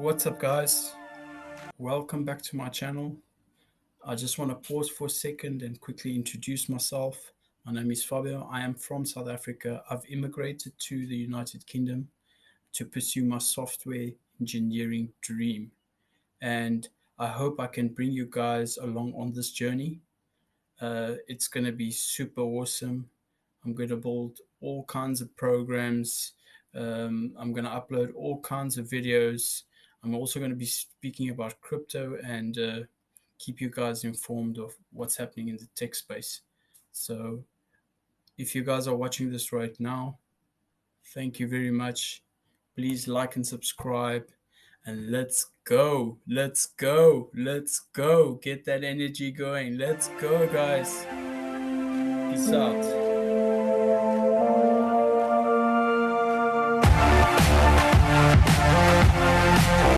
What's up, guys? Welcome back to my channel. I just want to pause for a second and quickly introduce myself. My name is Fabio. I am from South Africa. I've immigrated to the United Kingdom to pursue my software engineering dream. And I hope I can bring you guys along on this journey. It's going to be super awesome. I'm going to build all kinds of programs. I'm going to upload all kinds of videos. I'm also going to be speaking about crypto and keep you guys informed of what's happening in the tech space. So, if you guys are watching this right now, thank you very much. Please like and subscribe. And let's go. Let's go. Let's go. Get that energy going. Let's go, guys. Peace out.